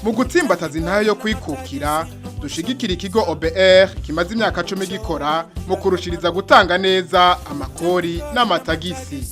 mu gutsimbataza intayo yo kwikukira dushigikira ikigo OBR kimaze imyaka 10 gikora mu kurushiriza gutanga neza amakori n'amatagisi.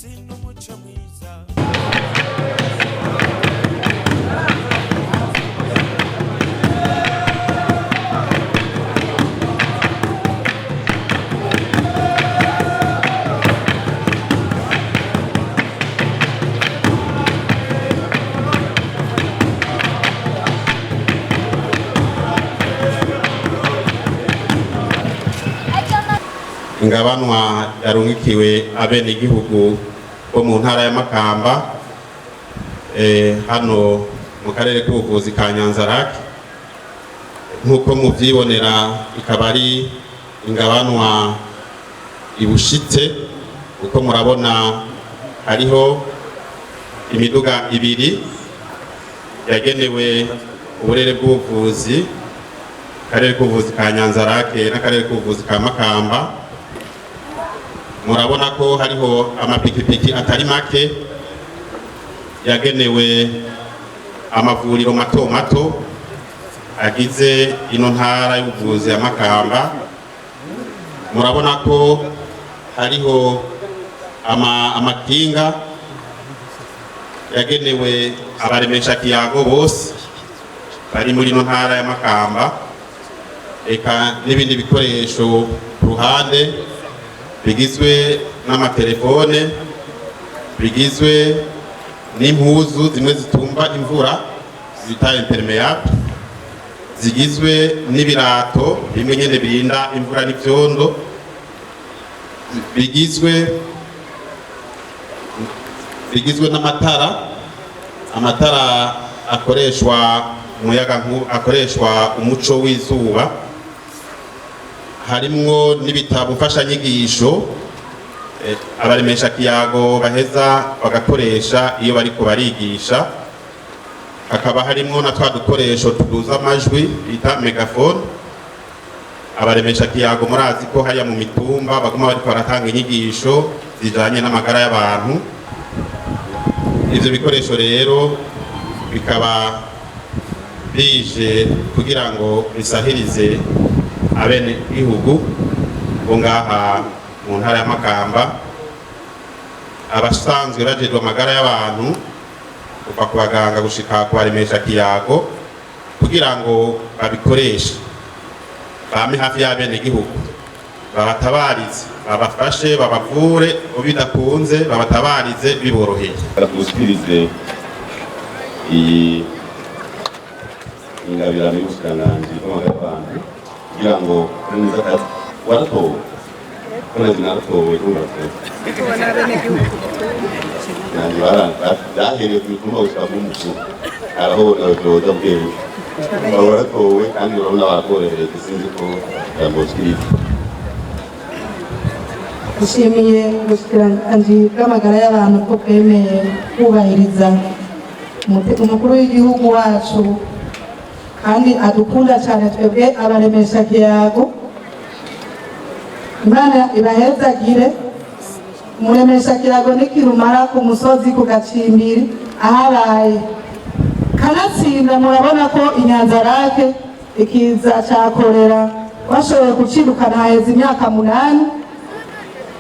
Ingabanwa yarungikiwe abene igihugu bo mu ntara ya Makamba hano mu karere k'ubuvuzi ka Nyanzarake nkuko muvyibonera ikaba ari ingabanwa ibushitse uko murabona hariho imiduga ibiri yagenewe uburere bw'ubuvuzi karere k'ubuvuzi ka Nyanzarake n'akarere k'ubuvuzi ka Makamba. Murabona ko hariho amapikipiki atari make yagenewe amavuriro mato mato agize ino ntara y'ubuvuzi ya Makamba. Murabona ko hariho amakinga yagenewe abaremesha kiyago bose bari muri ino ntara ya Makamba, eka n'ibindi bikoresho ku ruhande bigizwe n'amatelefone, bigizwe n'impuzu zimwe zitumba imvura zita impermeable, zigizwe n'ibirato bimwe nyene birinda imvura n'ivyondo, bigizwe n'amatara akoreshwa akoreshwa umuco w'izuba, harimwo n'ibitabo mfashanyigisho abaremesha kiyago baheza bagakoresha iyo bariko barigisha. Hakaba harimwo na twa dukoresho tuduza amajwi bita megafone. Abaremesha kiyago murazi ko hariya mu mitumba baguma bariko baratanga inyigisho zijanye n'amagara y'abantu. Ivyo bikoresho rero bikaba bije kugira ngo bisahirize abene igihugu bo ngaha mu ntara ya Makamba, abasanzwe bajejwe amagara y'abantu kuva ku baganga gushika ku baremesha kiyago kugira ngo babikoreshe bame hafi y'abene igihugu, babatabarize, babafashe, babavure, bidakunze babatabarize biboroheye. Barakuspirize iyi ingabirano y'ubushikiranganje bw'amagara y'abantu kugira ngo neza kazi waratowe kuna zinaratowe n'umuratowe nandi byahereye ku bikorwa gushika mu mukuru arahona byoza bwewe waratowe kandi urabona barakorohereza sinzi ko yamushikiriza. Dushimiye ubushikiranganje bw'amagara y'abantu ko bwemeye kubahiriza umukuru w'igihugu wacu kandi adukunda cyane twebwe abaremesha kiyago. Imana ibahezagire. Umuremesha kiyago nikirumara ku musozi ku Gacimbiri ahabaye kanatsinda. Murabona ko Inyanzarake ikiza cyakorera bashoboye kucirukana haheze imyaka 8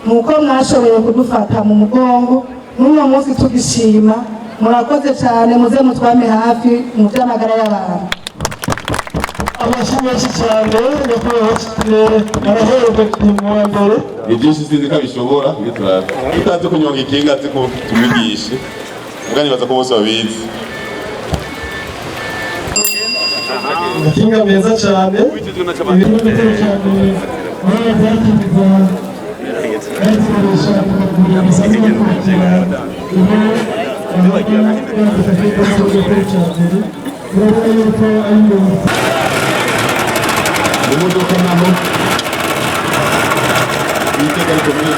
nuko mwashoboye kudufata mu mugongo n'uno munsi tugishima. Murakoze cyane, muze mutwame hafi mu by'amagara y'abantu. Abashimye cyane araherwe mu mbere ibyinshi sinzi ko bishobora tutazi kunyonga ikinga ko tumigishe ubwani baza ko bose babizi ikinga meza cyane ibintu bitari cyane imodoka naho iteka rikomeye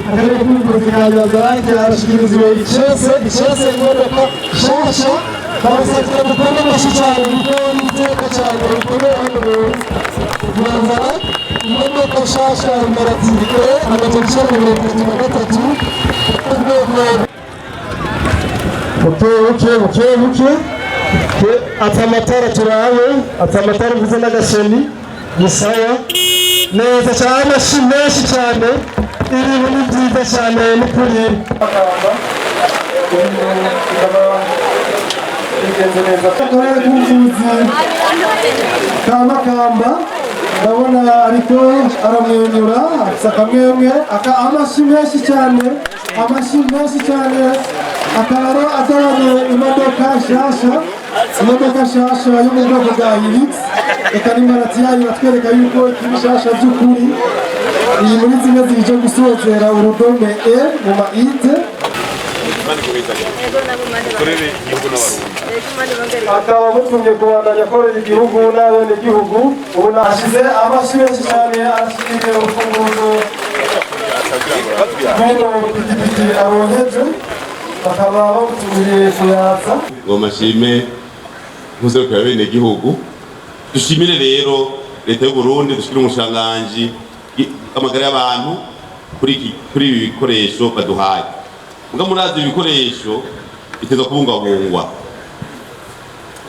akarere k'ubuvuzi ka Nyanzarake arashikirizwa icese imodoka nshasha barasabwa gukora amashyi cyane kuko iteka cyane rikomeye hano mu Nyanzarake. Imodoka nshasha imaratsindike amajana 33 buke atamatara turawe atamatara uvuze n'agasheni ni sawa neza cyane amashi menshi cyane ibintu ni byiza cyane n'ukuri akarere k'ubuvuzi ka Makamba ndabona ariko aramwenyura afite akamwemwe amashi menshi cyane akaba azanye imodoka nshasha yo mu bwoko bwa Hilux reka n'imparati yayo batwereka yuko ikiri nshasha by'ukuri iyi muri zimwe zije gusozera urudome E mu maite akaba mutumye kubandanya akorera igihugu n'abenegihugu ubu nashize amashi menshi cyane arashyigikiye urufunguzo rw'ino pikipiki aronkeje bakaba bamutumiriye kuyatsa ngo mashime mpuzerukira abenegihugu dushimire rero leta y'u Burundi dushimire umushikiranganji amagara y'abantu kuri ibi bikoresho baduhaye muga murazi ibikoresho biteza kubungabungwa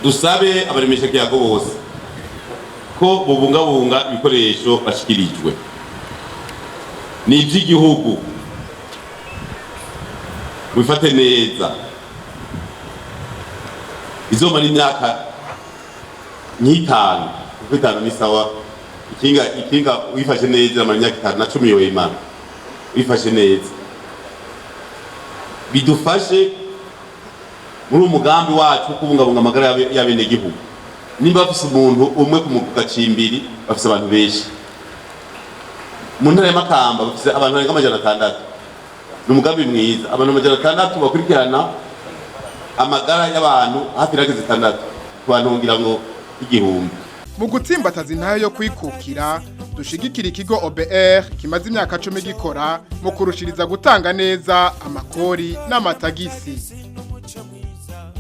dusabe abaremesha kiyago bose ko bubungabunga ibikoresho bashikirijwe ni iby'igihugu wifate neza izomara imyaka nk'itanu kuko itanu ni sawa ikinga wifashe neza amara imyaka 5 na 10 yoyimana wifashe neza bidufashe muri umugambi wacu kubungabunga amagara y'abenegihugu nimba bafise umuntu umwe ku gacimbiri bafise abantu benshi mu ntara ya Makamba bafise abantu barenga 600 n'umugambi mwiza abantu 600 bakurikirana amagara y'abantu hafi rage 6 twanongira ngo igihumbi mu gutsimbataza intayo yo kwikukira dushigikira ikigo OBR kimaze imyaka 10 gikora mu kurushiriza gutanga neza amakori n'amatagisi